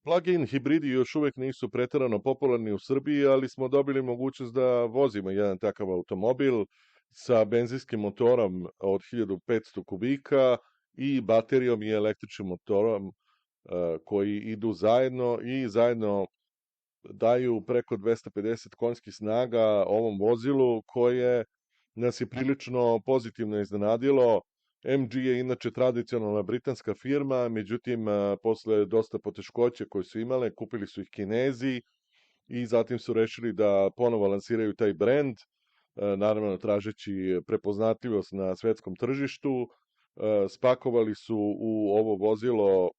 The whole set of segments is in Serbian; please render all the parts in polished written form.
Plug-in hibridi još uvek nisu preterano popularni u Srbiji, ali smo dobili mogućnost da vozimo jedan takav automobil sa benzinskim motorom od 1500 kubika i baterijom i električnim motorom koji idu zajedno i zajedno daju preko 250 konjskih snaga ovom vozilu koje nas je prilično pozitivno iznenadilo. MG je inače tradicionalna britanska firma, međutim, posle dosta poteškoće koje su imale, kupili su ih Kinezi i zatim su rešili da ponovo lansiraju taj brend, naravno tražeći prepoznatljivost na svetskom tržištu. Spakovali su u ovo vozilo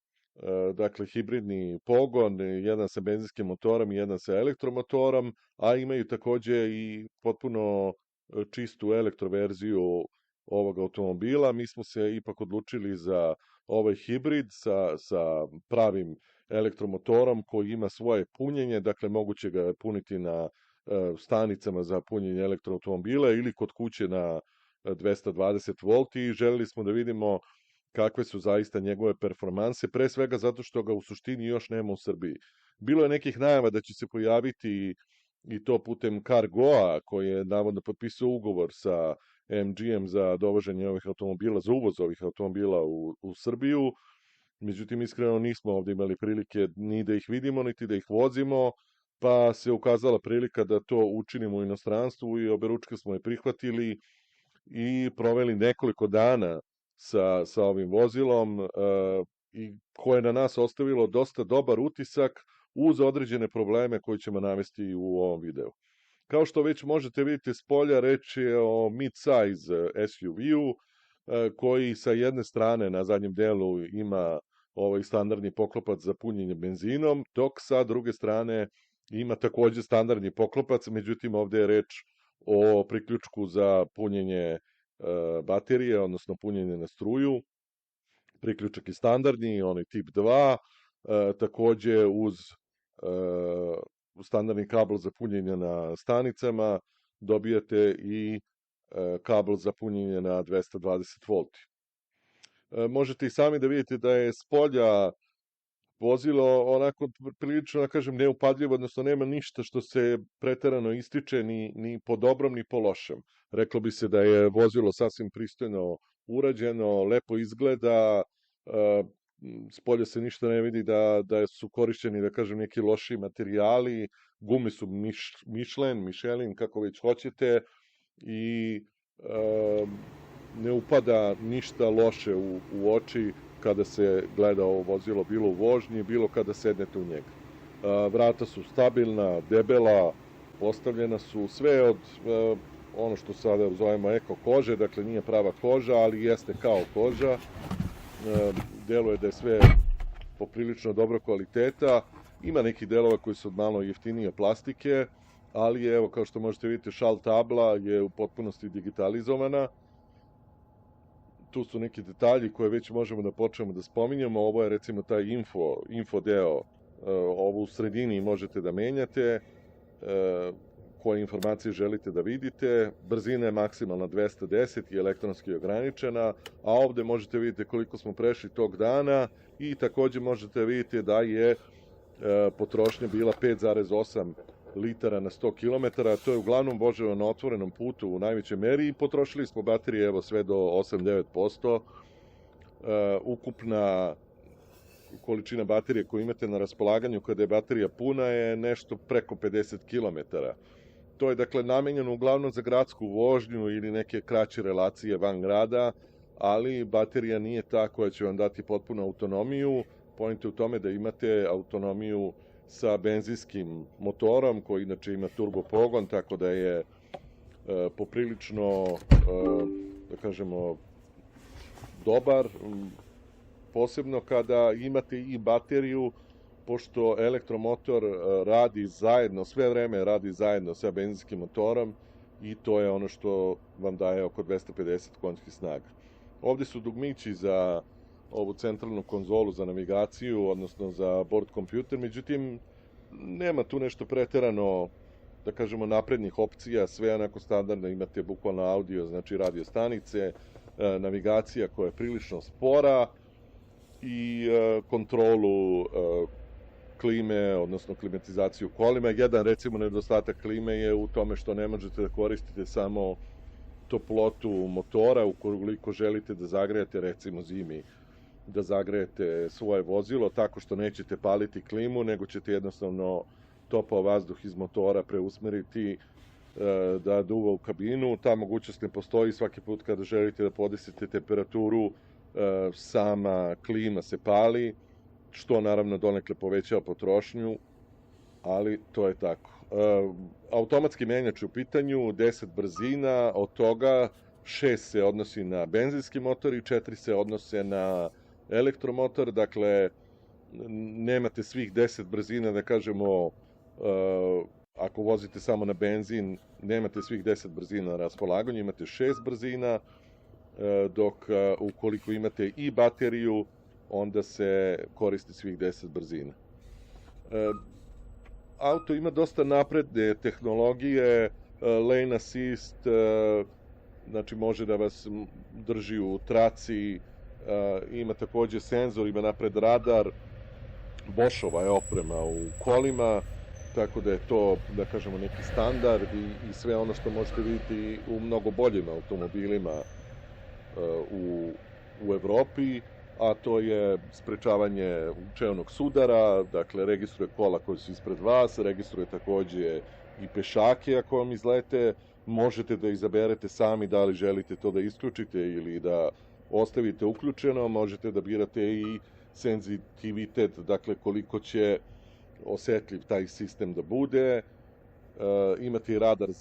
dakle hibridni pogon, jedan sa benzinskim motorom i jedan sa elektromotorom, a imaju takođe i potpuno čistu elektroverziju ovog automobila. Mi smo se ipak odlučili za ovaj hibrid sa pravim elektromotorom koji ima svoje punjenje, dakle moguće ga puniti na stanicama za punjenje elektroautomobila ili kod kuće na 220 volti i želeli smo da vidimo kakve su zaista njegove performanse, pre svega zato što ga u suštini još nema u Srbiji. Bilo je nekih najava da će se pojaviti i to putem Cargoa, koji je navodno potpisao ugovor sa MG-em za dovoženje ovih automobila, za uvoz ovih automobila u Srbiju. Međutim, iskreno nismo ovde imali prilike ni da ih vidimo, niti da ih vozimo, pa se ukazala prilika da to učinimo u inostranstvu i oberučke smo je prihvatili i proveli nekoliko dana sa ovim vozilom i koje na nas ostavilo dosta dobar utisak uz određene probleme koje ćemo navesti u ovom videu. Kao što već možete vidjeti s polja, reč je o mid-size SUV-u koji sa jedne strane na zadnjem delu ima ovaj standardni poklopac za punjenje benzinom, dok sa druge strane ima takođe standardni poklopac, međutim ovde je reč o priključku za punjenje baterije, odnosno punjenje na struju. Priključak je standardni, onaj tip 2, takođe uz standardni kabel za punjenje na stanicama dobijate i kabel za punjenje na 220 volti. Možete i sami da vidite da je s polja vozilo onako prilično, da kažem, neupadljivo, odnosno nema ništa što se preterano ističe ni po dobrom ni po lošem. Reklo bi se da je vozilo sasvim pristojno urađeno, lepo izgleda, s polja se ništa ne vidi da su korišćeni, da kažem, neki loši materijali, gume su Michelin, kako već hoćete, i ne upada ništa loše u oči kada se gleda ovo vozilo, bilo u vožnji, bilo kada sednete u njega. Vrata su stabilna, debela, postavljena su sve od ono što sada zovemo eko kože, dakle nije prava koža, ali jeste kao koža. Deluje da je sve poprilično dobro kvaliteta. Ima nekih delova koji su od malo jeftinije plastike, ali evo, kao što možete vidjeti, šal tabla je u potpunosti digitalizovana. Tu su neki detalji koje već možemo da počnemo da spominjamo. Ovo je recimo taj info deo, ovo u sredini možete da menjate, koje informacije želite da vidite. Brzina je maksimalna 210 i elektronski ograničena, a ovde možete vidjeti koliko smo prešli tog dana i takođe možete vidjeti da je potrošnja bila 5,8 litara na 100 km, to je uglavnom voženo na otvorenom putu u najvećoj meri i potrošili smo baterije evo sve do 8-9%. Ukupna količina baterije koju imate na raspolaganju kada je baterija puna je nešto preko 50 km. To je dakle namenjeno uglavnom za gradsku vožnju ili neke kraće relacije van grada, ali baterija nije ta koja će vam dati potpunu autonomiju. Point je u tome da imate autonomiju sa benzinskim motorom, koji inače ima turbo pogon, tako da je poprilično, da kažemo, dobar, posebno kada imate i bateriju, pošto elektromotor radi zajedno, sve vreme radi zajedno sa benzinskim motorom i to je ono što vam daje oko 250 konjskih snaga. Ovde su dugmići za ovu centralnu konzolu za navigaciju, odnosno za bord kompjuter, međutim, nema tu nešto preterano, da kažemo, naprednih opcija, sve onako standardno, imate bukvalno audio, znači radio stanice, navigacija koja je prilično spora i kontrolu klime, odnosno klimatizaciju kolima. Jedan, recimo, nedostatak klime je u tome što ne možete da koristite samo toplotu motora ukoliko želite da zagrejete, recimo zimi, da zagrejete svoje vozilo tako što nećete paliti klimu, nego ćete jednostavno topao vazduh iz motora preusmeriti da duva u kabinu. Ta mogućnost ne postoji. Svaki put kada želite da podesite temperaturu, sama klima se pali, što naravno donekle povećava potrošnju, ali to je tako. Automatski menjač u pitanju, 10 brzina, od toga 6 se odnosi na benzinski motor i 4 se odnose na elektromotor, dakle nemate svih 10 brzina, da kažemo, ako vozite samo na benzin, nemate svih 10 brzina na raspolaganju, imate 6 brzina, dok ukoliko imate i bateriju, onda se koristi svih 10 brzina. Auto ima dosta napredne tehnologije, lane assist, znači može da vas drži u traci, ima takođe senzor, ima napred radar, Boschova je oprema u kolima, tako da je to, da kažemo, neki standard i sve ono što možete vidjeti u mnogo boljim automobilima u Evropi, a to je sprečavanje čelnog sudara, dakle registruje kola koji su ispred vas, registruje takođe i pešake ako vam izlete, možete da izaberete sami da li želite to da isključite ili da ostavite uključeno, možete da birate i senzitivitet, dakle koliko će osetljiv taj sistem da bude, imate i radar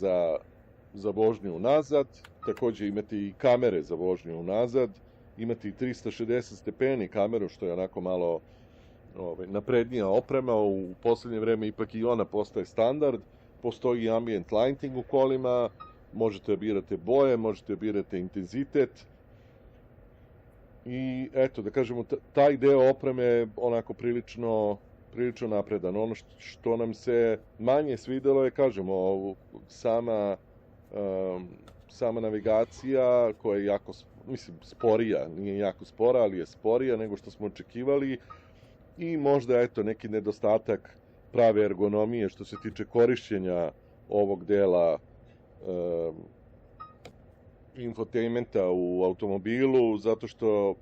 za vožnju unazad, takođe imate i kamere za vožnju unazad, imate i 360 stepeni kameru, što je onako malo naprednija oprema, u poslednje vreme ipak i ona postaje standard, postoji i ambient lighting u kolima, možete da birate boje, možete da birate intenzitet i eto, da kažemo, taj deo opreme je onako prilično napredan. Ono što nam se manje svidelo je, kažemo, sama navigacija koja je jako, sporija, nije jako spora, ali je sporija nego što smo očekivali i možda, eto, neki nedostatak prave ergonomije što se tiče korišćenja ovog dela infotainmenta u automobilu, zato što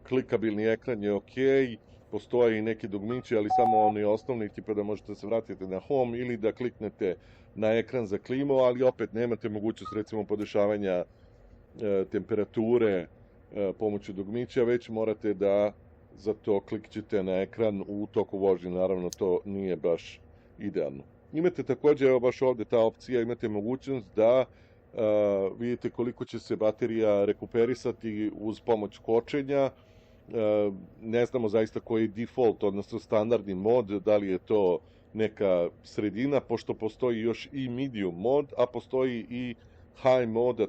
klikabilni ekran je okej, postoje i neki dugmići, ali samo oni osnovni, tipa da možete se vratiti na home ili da kliknete na ekran za klimu, ali opet nemate mogućnost, recimo, podešavanja temperature pomoću dugmića, već morate da za to klikćete na ekran u toku vožnje, naravno to nije baš idealno. Imate takođe, evo baš ovde ta opcija, imate mogućnost da vidite koliko će se baterija rekuperisati uz pomoć kočenja. Ne znamo zaista koji je default, odnosno standardni mod, da li je to neka sredina, pošto postoji još i medium mod, a postoji i high mod, a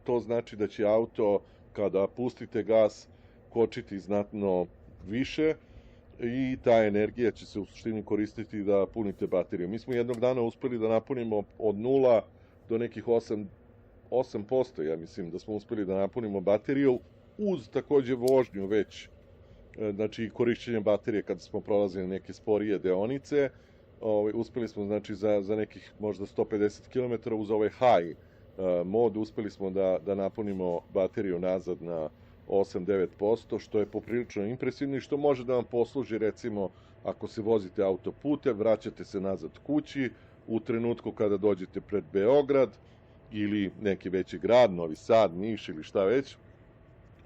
to znači da će auto, kada pustite gas, kočiti znatno više i ta energija će se u suštini koristiti da punite bateriju. Mi smo jednog dana uspeli da napunimo od 0 do nekih 8%, ja mislim da smo uspeli da napunimo bateriju uz takođe vožnju već, znači korišćenje baterije kada smo prolazili neke sporije deonice. Uspeli smo, znači, za nekih možda 150 km uz ovaj high mod uspeli smo da napunimo bateriju nazad na 8-9%, što je poprilično impresivno i što može da vam posluži, recimo, ako se vozite autoputem, vraćate se nazad kući, u trenutku kada dođete pred Beograd ili neki veći grad, Novi Sad, Niš ili šta već,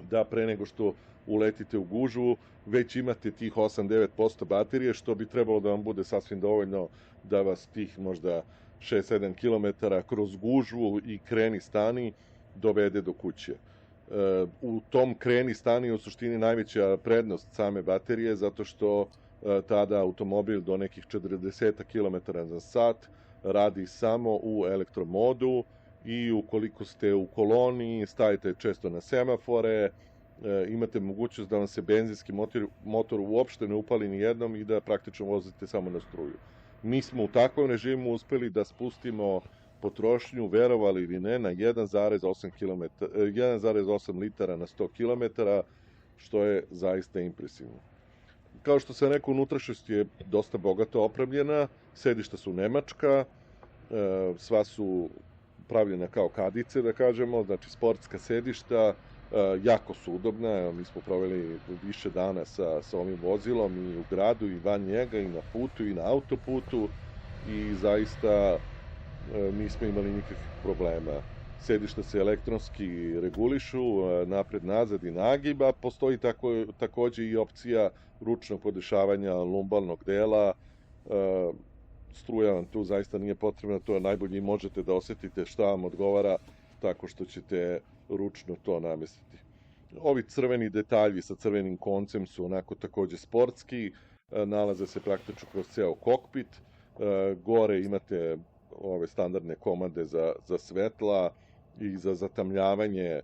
da pre nego što uletite u gužvu, već imate tih 8-9% baterije, što bi trebalo da vam bude sasvim dovoljno da vas tih možda 6-7 km kroz gužvu i kreni stani dovede do kuće. U tom kreni stani je u suštini najveća prednost same baterije, zato što tada automobil do nekih 40 km za sat radi samo u elektromodu i ukoliko ste u koloni, stavite često na semafore, imate mogućnost da vam se benzinski motor uopšte ne upali ni jednom i da praktično vozite samo na struju. Mi smo u takvom režimu uspeli da spustimo potrošnju, verovali ili ne, na 1,8 litara na 100 km, što je zaista impresivno. Kao što sam rekao, unutrašnjost je dosta bogato opremljena, sedišta su nemačka, sva su pravljena kao kadice, da kažemo, znači sportska sedišta, jako su udobna, evo, mi smo proveli više dana sa ovim vozilom i u gradu i van njega i na putu i na autoputu i zaista nismo imali nikakvih problema. Sedišta se elektronski regulišu, napred, nazad i nagib, a postoji takođe i opcija ručnog podešavanja lumbalnog dela. Struja vam tu zaista nije potrebna, to je najbolje i možete da osetite šta vam odgovara tako što ćete ručno to namestiti. Ovi crveni detalji sa crvenim koncem su onako takođe sportski, nalaze se praktično kroz ceo kokpit, gore imate ove standardne komande za svetla i za zatamljavanje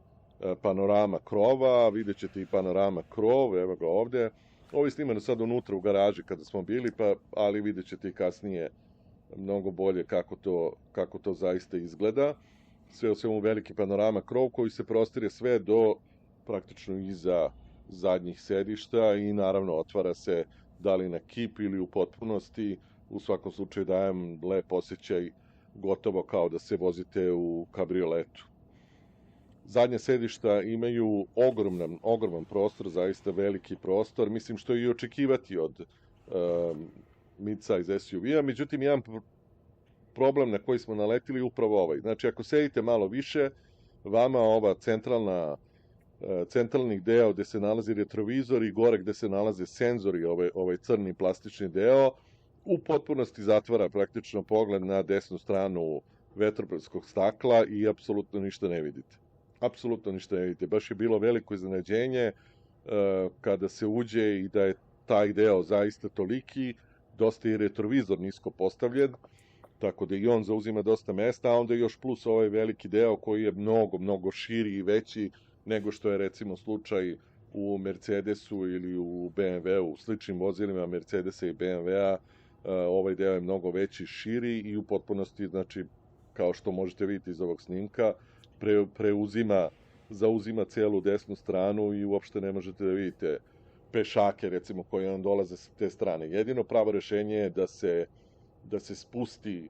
panorama krova, vidjet ćete i panorama krov, evo ga ovde. Ovo je snimano sad unutra u garaži kada smo bili, ali vidjet ćete i kasnije mnogo bolje kako to zaista izgleda. Sve u svemu veliki panorama krov koji se prostire sve do praktično iza zadnjih sedišta i naravno otvara se da li na kip ili u potpunosti. U svakom slučaju dajem lep osjećaj, gotovo kao da se vozite u kabrioletu. Zadnja sedišta imaju ogroman prostor, zaista veliki prostor, mislim što je i očekivati od mid-size SUV-a, međutim jedan problem na koji smo naletili je upravo ovaj. Znači ako sedite malo više, vama ova centralni deo gde se nalazi retrovizor i gore gde se nalaze senzori, ovaj crni plastični deo, u potpunosti zatvara praktično pogled na desnu stranu vetropredskog stakla i apsolutno ništa ne vidite. Apsolutno ništa ne vidite. Baš je bilo veliko iznenađenje kada se uđe i da je taj deo zaista toliki, dosta i retrovizor nisko postavljen, tako da i on zauzima dosta mesta, a onda još plus ovaj veliki deo koji je mnogo širi i veći nego što je recimo slučaj u Mercedesu ili u BMW-u, u sličnim vozilima Mercedesa i BMW-a, ovaj deo je mnogo veći, širi i u potpunosti, znači, kao što možete vidjeti iz ovog snimka, zauzima celu desnu stranu i uopšte ne možete da vidite pešake, recimo, koji nam dolaze s te strane. Jedino pravo rešenje je da se spusti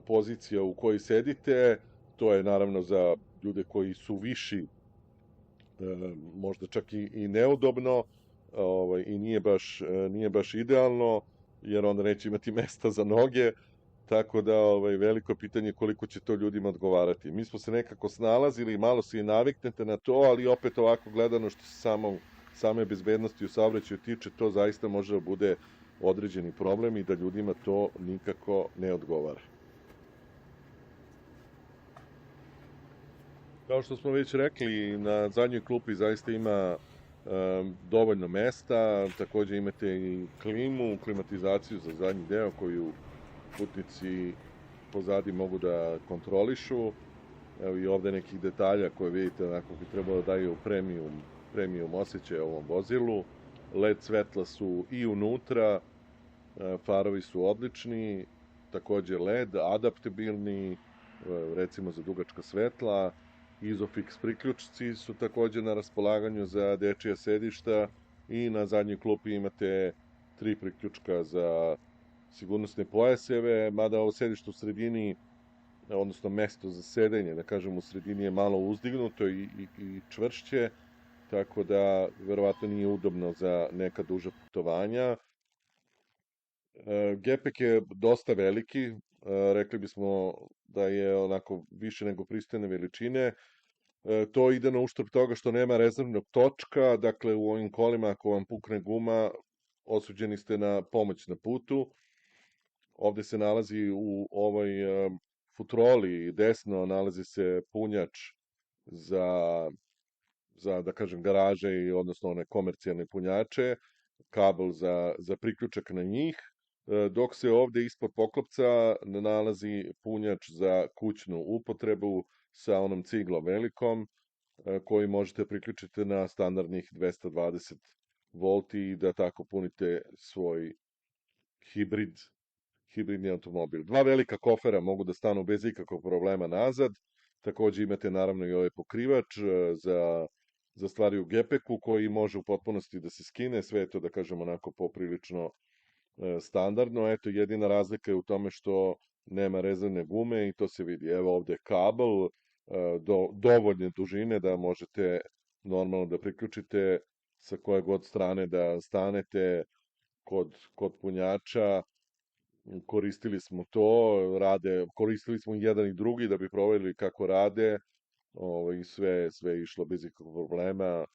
pozicija u kojoj sedite, to je naravno za ljude koji su viši, možda čak i neudobno, i nije baš idealno, jer onda neće imati mesta za noge, tako da veliko pitanje koliko će to ljudima odgovarati. Mi smo se nekako snalazili, malo se i naviknete na to, ali opet ovako gledano što se same bezbednosti u saobraćaju tiče, to zaista može da bude određeni problem i da ljudima to nikako ne odgovara. Kao što smo već rekli, na zadnjoj klupi zaista ima dovoljno mesta, takođe imate i klimu, klimatizaciju za zadnji deo koju putnici pozadi mogu da kontrolišu. Evo i ovde nekih detalja koje vidite onako bi trebalo da daju premium osjećaj ovom vozilu. LED svetla su i unutra, farovi su odlični, takođe LED, adaptabilni, recimo za dugačka svetla, Isofix priključci su takođe na raspolaganju za dečija sedišta i na zadnjoj klupi imate 3 priključka za sigurnosne pojaseve, mada ovo sedište u sredini, odnosno mesto za sedenje, da kažem, u sredini je malo uzdignuto i čvršće, tako da verovatno nije udobno za neka duža putovanja. Gepek je dosta veliki, rekli bismo da je onako više nego pristojne veličine. To ide na uštrb toga što nema rezervnog točka, dakle u ovim kolima ako vam pukne guma, osuđeni ste na pomoć na putu. Ovde se nalazi u ovoj futroli desno, nalazi se punjač za da kažem, garaže i odnosno one komercijalne punjače, kabel za priključak na njih, dok se ovde ispod poklopca nalazi punjač za kućnu upotrebu sa onom ciglom velikom, koji možete priključiti na standardnih 220 volti i da tako punite svoj hibridni automobil. Dva velika kofera mogu da stanu bez ikakvog problema nazad, takođe imate naravno i ovaj pokrivač za za stvari u gepeku koji može u potpunosti da se skine, sve je to da kažemo onako poprilično standardno. Eto, jedina razlika je u tome što nema rezervne gume i to se vidi. Evo ovde je kabel dovoljne dužine da možete normalno da priključite sa koje god strane da stanete kod punjača. Koristili smo to, koristili smo jedan i drugi da bi provjerili kako rade, i sve je išlo bez ikakvog problema,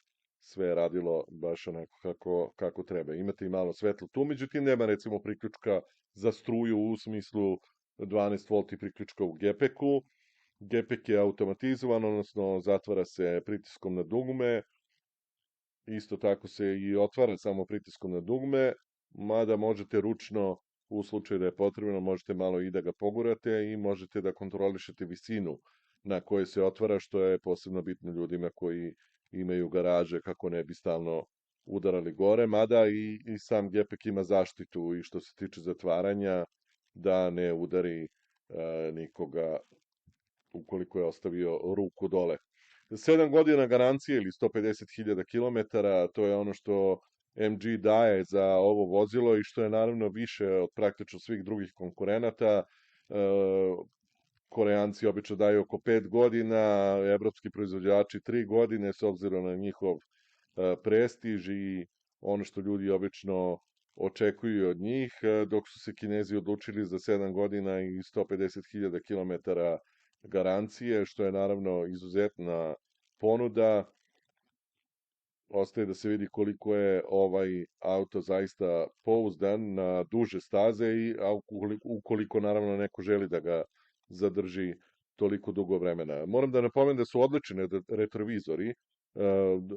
sve je radilo baš onako kako treba. Imate i malo svetlo tu, međutim nema recimo priključka za struju u smislu 12 volti priključka u gepeku. Gepek je automatizovan, odnosno zatvara se pritiskom na dugme, isto tako se i otvara samo pritiskom na dugme, mada možete ručno, u slučaju da je potrebno, možete malo i da ga pogurate i možete da kontrolišete visinu na kojoj se otvara, što je posebno bitno ljudima koji imaju garaže kako ne bi stalno udarali gore, mada i sam gepek ima zaštitu i što se tiče zatvaranja, da ne udari nikoga ukoliko je ostavio ruku dole. 7 godina garancije ili 150.000 km, to je ono što MG daje za ovo vozilo i što je naravno više od praktično svih drugih konkurenata. Koreanci obično daju oko 5 godina, evropski proizvođači 3 godine s obzirom na njihov prestiž i ono što ljudi obično očekuju od njih, dok su se Kinezi odlučili za 7 godina i 150.000 km garancije, što je naravno izuzetna ponuda. Ostaje da se vidi koliko je ovaj auto zaista pouzdan na duže staze a ukoliko naravno neko želi da ga zadrži toliko dugo vremena. Moram da napomenem da su odlični retrovizori,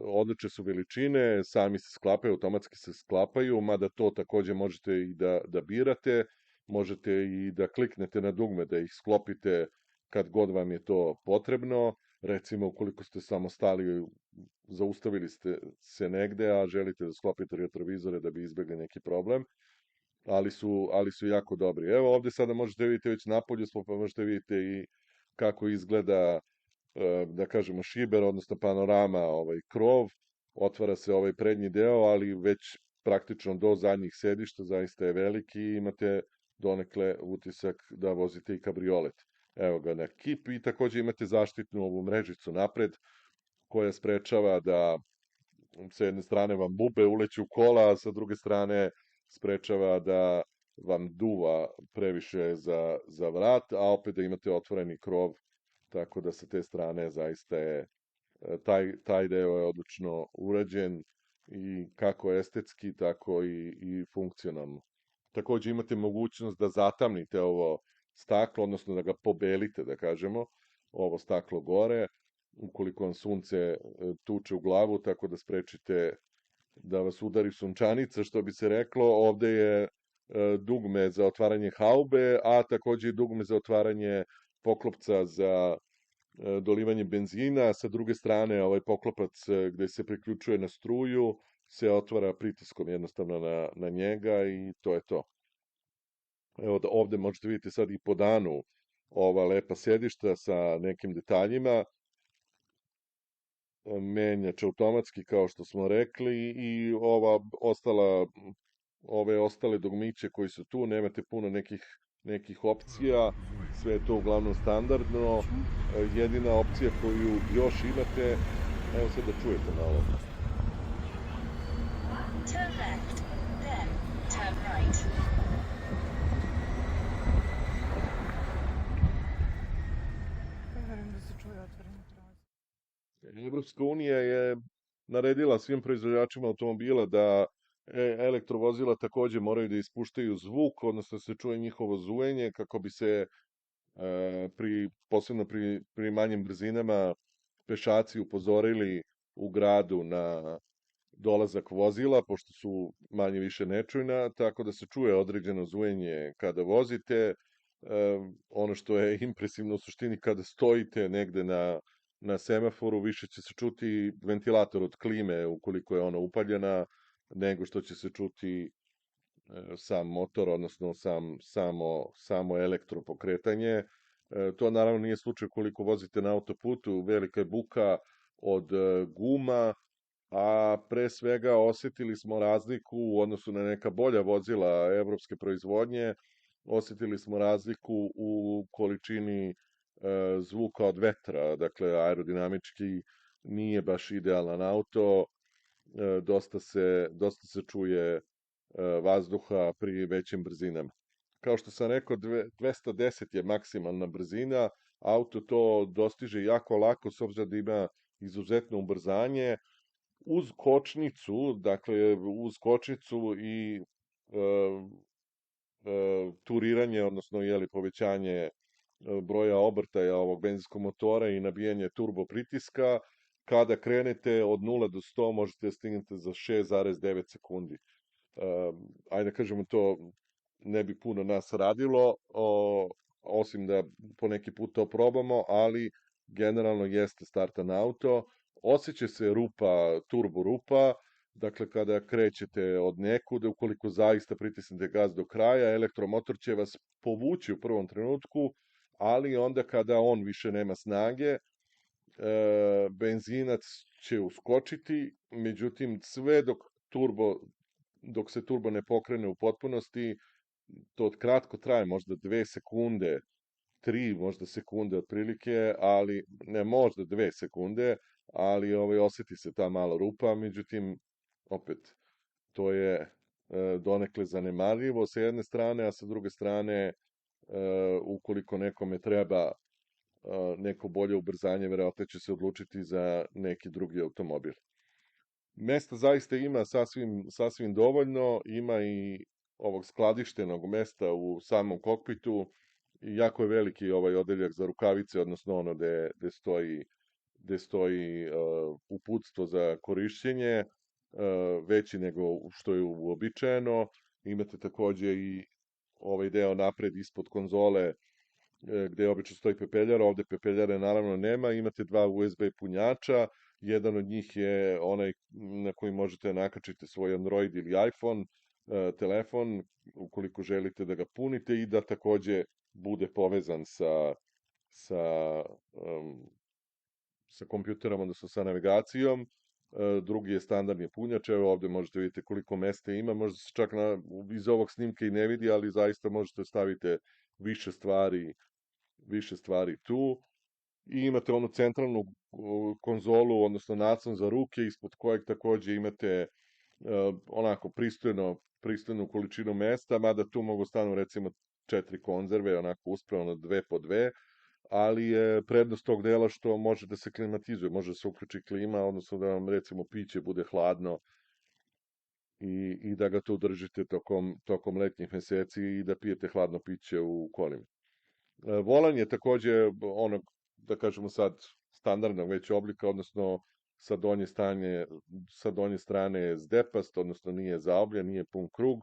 odlične su veličine, sami se sklapaju, automatski se sklapaju, mada to takođe možete i da birate, možete i da kliknete na dugme, da ih sklopite kad god vam je to potrebno. Recimo, ukoliko ste samo stali, zaustavili ste se negde, a želite da sklopite retrovizore da bi izbjegli neki problem, ali su jako dobri. Evo ovde sada možete vidjeti već napolju smo, pa možete vidjeti i kako izgleda, da kažemo, šiber, odnosno panorama, krov, otvara se ovaj prednji deo, ali već praktično do zadnjih sedišta, zaista je veliki i imate donekle utisak da vozite i kabriolet. Evo ga na kip i takođe imate zaštitnu ovu mrežicu napred koja sprečava da sa jedne strane vam bube uleću kola, a sa druge strane sprečava da vam duva previše za vrat, a opet da imate otvoreni krov, tako da sa te strane zaista je taj deo je odlično urađen i kako estetski, tako i funkcionalno. Takođe imate mogućnost da zatamnite ovo staklo, odnosno da ga pobelite, da kažemo, ovo staklo gore, ukoliko vam sunce tuče u glavu, tako da sprečite da vas udari sunčanica, što bi se reklo. Ovde je dugme za otvaranje haube, a takođe i dugme za otvaranje poklopca za dolivanje benzina. Sa druge strane, ovaj poklopac gde se priključuje na struju se otvara pritiskom jednostavno na njega i to je to. Evo ovde možete vidjeti sad i po danu ova lepa sedišta sa nekim detaljima. Menjač automatski kao što smo rekli i ove ostale dugmiće koji su tu, nemate puno nekih opcija, sve je to uglavnom standardno. Jedina opcija koju još imate, evo sad da čujete malo. Turn left, then turn right. Evropska unija je naredila svim proizvođačima automobila da elektrovozila takođe moraju da ispuštaju zvuk, odnosno se čuje njihovo zujenje kako bi se posebno pri manjim brzinama pešaci upozorili u gradu na dolazak vozila, pošto su manje više nečujna, tako da se čuje određeno zujenje kada vozite. Ono što je impresivno u suštini kada stojite negde na semaforu, više će se čuti ventilator od klime ukoliko je ona upaljena, nego što će se čuti sam motor, odnosno samo elektropokretanje. To naravno nije slučaj koliko vozite na autoputu, velika je buka od guma, a pre svega osjetili smo razliku u odnosu na neka bolja vozila evropske proizvodnje, osjetili smo razliku u količini zvuka od vetra, dakle aerodinamički nije baš idealan auto, dosta se čuje vazduha pri većim brzinama. Kao što sam rekao, 210 je maksimalna brzina, auto to dostiže jako lako s obzirom da ima izuzetno ubrzanje, uz kočnicu, dakle uz kočnicu i turiranje, odnosno povećanje broja obrtaja ovog benzinskog motora i nabijanje turbo pritiska, kada krenete od 0 do 100 možete da stignete za 6,9 sekundi. Ajde da kažemo, to ne bi puno nas radilo, osim da po neki put to probamo, ali generalno jeste startan auto. Osjeća se rupa, turbo rupa, dakle kada krećete od nekuda, ukoliko zaista pritisnete gas do kraja, elektromotor će vas povući u prvom trenutku, ali onda kada on više nema snage, benzinac će uskočiti, međutim sve dok se turbo ne pokrene u potpunosti, to kratko traje, možda 2 sekunde, 3 možda sekunde otprilike, ali ne možda 2 sekunde, ali osjeti se ta mala rupa, međutim, opet, to je donekle zanemarljivo sa jedne strane, a sa druge strane, ukoliko nekome treba neko bolje ubrzanje, verovatno će se odlučiti za neki drugi automobil. Mesta zaista ima sasvim dovoljno, ima i ovog skladištenog mesta u samom kokpitu, i jako je veliki ovaj odeljak za rukavice, odnosno ono gde stoji uputstvo za korišćenje, veći nego što je uobičajeno. Imate takođe i ovaj deo napred ispod konzole gde obično stoji pepeljara, ovde pepeljare naravno nema, imate 2 USB punjača, jedan od njih je onaj na koji možete da nakačite svoj Android ili iPhone telefon, ukoliko želite da ga punite, i da takođe bude povezan sa kompjuterom, odnosno sa navigacijom. Drugi je standardni punjač, evo ovde možete vidjeti koliko mesta ima, možda se čak iz ovog snimka i ne vidi, ali zaista možete staviti više stvari tu. I imate onu centralnu konzolu, odnosno naslon za ruke, ispod kojeg takođe imate onako pristojnu količinu mesta, mada tu mogu stanu recimo 4 konzerve, onako uspravno 2 po 2, ali je prednost tog dela što može da se klimatizuje, može da se uključi klima, odnosno da vam recimo piće bude hladno i da ga tu držite tokom letnjih meseci i da pijete hladno piće u kolima. Volan je takođe onog, da kažemo sad, standardnog već oblika, odnosno sa donje strane je zdepast, odnosno nije zaobljen, nije pun krug.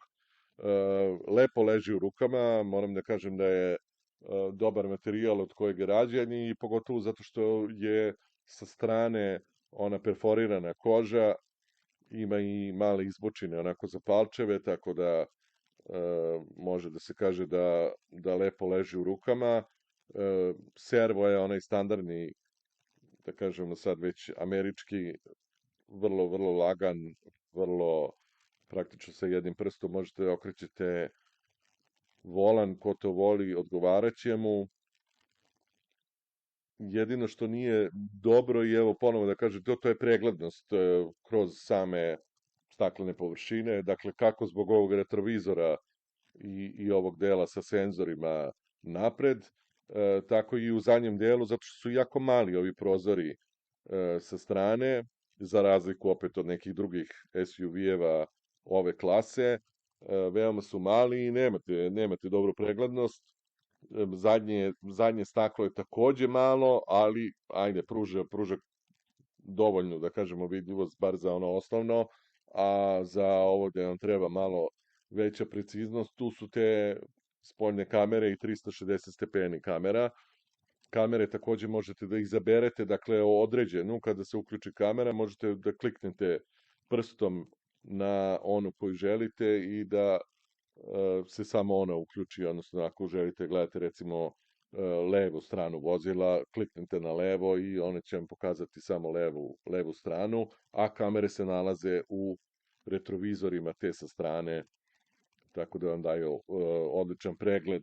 Lepo leži u rukama, moram da kažem da je dobar materijal od kojeg je rađen, i pogotovo zato što je sa strane ona perforirana koža, ima i male izbočine onako za palčeve, tako da može da se kaže da lepo leži u rukama. Servo je onaj standardni, da kažemo sad već američki, vrlo, vrlo lagan, vrlo praktično sa jednim prstom možete da okrećete volan, ko to voli, odgovaraće mu. Jedino što nije dobro, i evo ponovo da kažem, to je preglednost kroz same staklene površine, dakle kako zbog ovog retrovizora i ovog dela sa senzorima napred, tako i u zadnjem delu, zato što su jako mali ovi prozori sa strane, za razliku opet od nekih drugih SUV-eva ove klase, veoma su mali i nemate dobru preglednost. Zadnje staklo je takođe malo, ali ajde, pruža dovoljnu, da kažemo, vidljivost, bar za ono osnovno, a za ovo gde vam treba malo veća preciznost, tu su te spoljne kamere i 360 stepeni kamera. Kamere takođe možete da izaberete, dakle određenu, kada se uključi kamera, možete da kliknete prstom na onu koju želite i da se samo ona uključi, odnosno ako želite gledate recimo levu stranu vozila, kliknete na levo i one će vam pokazati samo levu stranu, a kamere se nalaze u retrovizorima te sa strane, tako da vam daju odličan pregled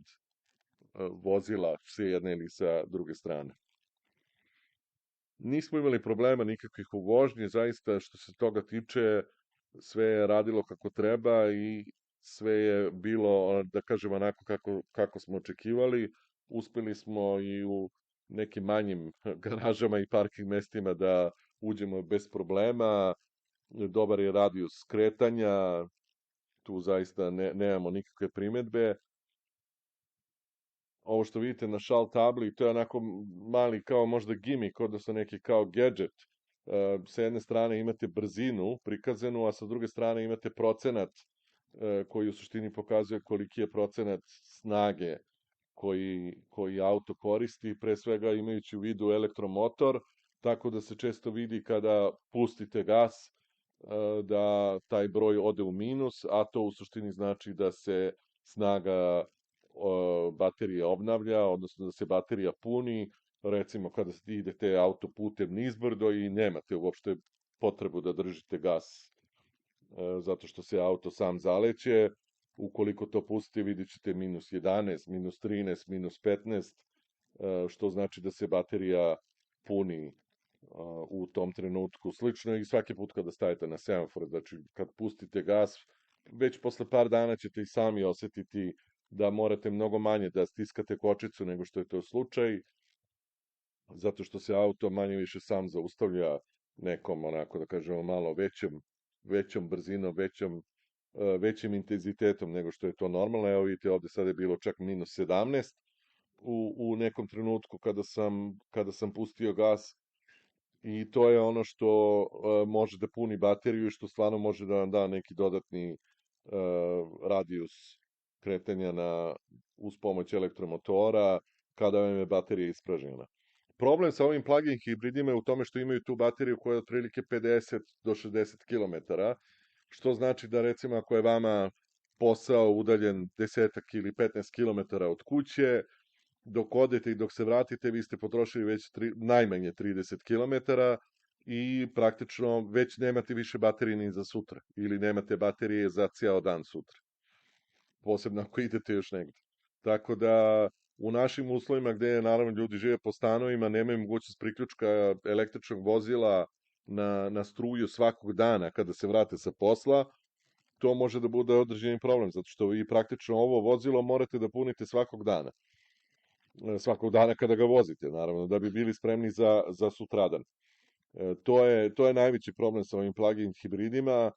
vozila s jedne ili sa druge strane. Nismo imali problema nikakvih u vožnji, zaista što se toga tiče, sve je radilo kako treba i sve je bilo, da kažem, onako kako smo očekivali. Uspeli smo i u nekim manjim garažama i parking mestima da uđemo bez problema. Dobar je radijus skretanja, tu zaista nemamo nikakve primetbe. Ovo što vidite na šal tabli, to je onako mali kao možda gimik, odnosno neki kao gadget. Sa jedne strane imate brzinu prikazanu, a sa druge strane imate procenat koji u suštini pokazuje koliki je procenat snage koji auto koristi, pre svega imajući u vidu elektromotor, tako da se često vidi kada pustite gas da taj broj ode u minus, a to u suštini znači da se snaga baterije obnavlja, odnosno da se baterija puni, recimo kada idete autoputem nizbrdo i nemate uopšte potrebu da držite gas zato što se auto sam zaleće, ukoliko to pustite vidjet ćete minus 11, minus 13, minus 15, što znači da se baterija puni u tom trenutku. Slično i svaki put kada stavite na semafor, znači kad pustite gas, već posle par dana ćete i sami osetiti da morate mnogo manje da stiskate kočicu nego što je to slučaj, zato što se auto manje više sam zaustavlja nekom, onako da kažemo, malo većom brzinom, većim intenzitetom nego što je to normalno. Evo vidite, ovde sad je bilo čak minus 17 u nekom trenutku kada sam pustio gas, i to je ono što može da puni bateriju i što stvarno može da vam da neki dodatni radijus kretanja uz pomoć elektromotora kada vam je baterija ispražnjena. Problem sa ovim plug-in hibridima je u tome što imaju tu bateriju koja je otprilike 50 do 60 km, što znači da recimo ako je vama posao udaljen 10 ili 15 km od kuće, dok odete i dok se vratite, vi ste potrošili već najmanje 30 km i praktično već nemate više baterije ni za sutra ili nemate baterije za cijel dan sutra. Posebno ako idete još negde. Tako da u našim uslovima gde naravno ljudi žive po stanovima, nemaju mogućnost priključka električnog vozila na struju svakog dana kada se vrate sa posla, to može da bude određeni problem, zato što vi praktično ovo vozilo morate da punite svakog dana kada ga vozite, naravno, da bi bili spremni za sutradan. To je najveći problem sa ovim plug-in hibridima.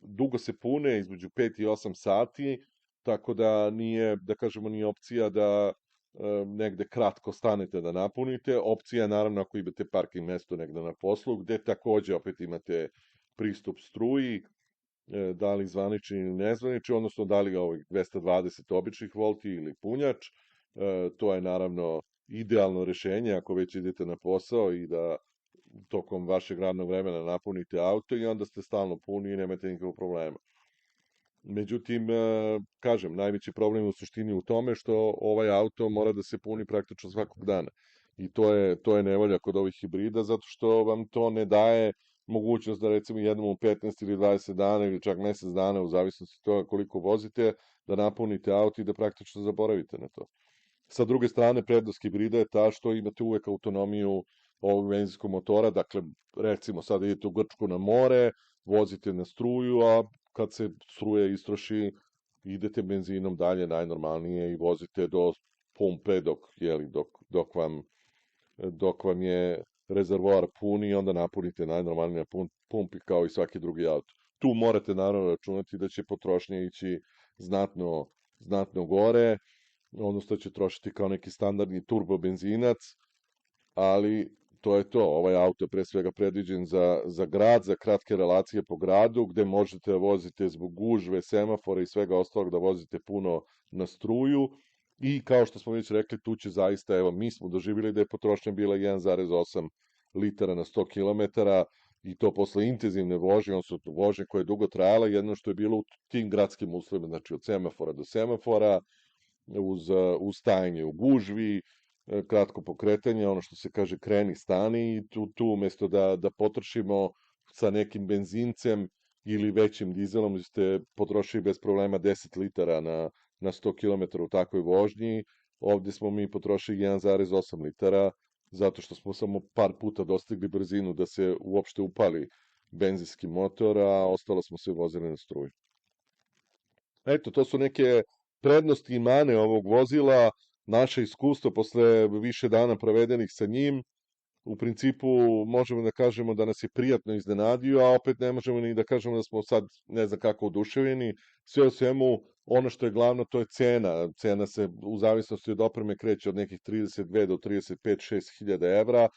Dugo se pune, između 5 i 8 sati, tako da nije opcija da negde kratko stanete da napunite. Opcija je naravno ako imate parking mesto negde na poslu, gde takođe opet imate pristup struji, da li zvanični ili nezvanični, odnosno da li ovih 220 običnih volti ili punjač. To je naravno idealno rešenje ako već idete na posao i da tokom vašeg radnog vremena napunite auto i onda ste stalno puni i nemate nikakvog problema. Međutim, kažem, najveći problem je u suštini u tome što ovaj auto mora da se puni praktično svakog dana. I to je nevolja kod ovih hibrida, zato što vam to ne daje mogućnost da recimo jednom u 15 ili 20 dana ili čak mesec dana, u zavisnosti od toga koliko vozite, da napunite auto i da praktično zaboravite na to. Sa druge strane, prednost hibrida je ta što imate uvek autonomiju ovog benzinskog motora, dakle, recimo sad idete u Grčku na more, vozite na struju, a kad se struja istroši, idete benzinom dalje najnormalnije i vozite do pumpe dok vam je rezervoar puni i onda napunite najnormalnije pumpi kao i svaki drugi auto. Tu morate naravno računati da će potrošnja ići znatno gore, odnosno da će trošiti kao neki standardni turbo benzinac, ali to je to. Ovaj auto je pre svega predviđen za grad, za kratke relacije po gradu, gde možete da vozite zbog gužve, semafora i svega ostalog da vozite puno na struju. I kao što smo već rekli, tu će zaista, evo, mi smo doživjeli da je potrošnja bila 1,8 litara na 100 km i to posle intenzivne vožnje, odnosno vožnje koja je dugo trajala, jedno što je bilo u tim gradskim uslovima, znači od semafora do semafora, uz stajanje u gužvi, kratko pokretanje, ono što se kaže kreni, stani, i tu umjesto da potrošimo sa nekim benzincem ili većim dizelom, ste potrošili bez problema 10 litara na 100 km u takvoj vožnji, ovdje smo mi potrošili 1,8 litara, zato što smo samo par puta dostigli brzinu da se uopšte upali benzinski motor, a ostalo smo se vozili na struju. Eto, to su neke prednosti i mane ovog vozila, naše iskustvo posle više dana provedenih sa njim. U principu možemo da kažemo da nas je prijatno iznenadio, a opet ne možemo ni da kažemo da smo sad ne znam kako oduševljeni. Sve u svemu, ono što je glavno, to je cena. Cena se u zavisnosti od opreme kreće od nekih 32 do 35-6 hiljada evra,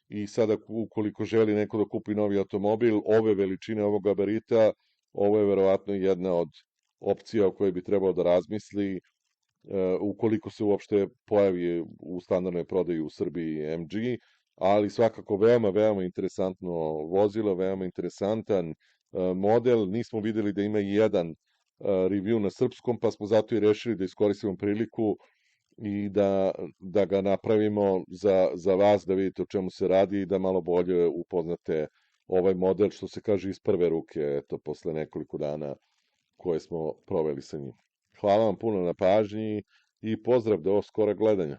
i sada ukoliko želi neko da kupi novi automobil ove veličine, ovog gabarita, ovo je verovatno jedna od opcija o kojoj bi trebalo da razmisli, ukoliko se uopšte pojavi u standardnoj prodaji u Srbiji MG, ali svakako veoma interesantno vozilo, veoma interesantan model. Nismo videli da ima i jedan review na srpskom, pa smo zato i rešili da iskoristimo priliku i da ga napravimo za vas, da vidite o čemu se radi i da malo bolje upoznate ovaj model, što se kaže iz prve ruke, eto, posle nekoliko dana koje smo proveli sa njim. Hvala vam puno na pažnji i pozdrav do skorog gledanja.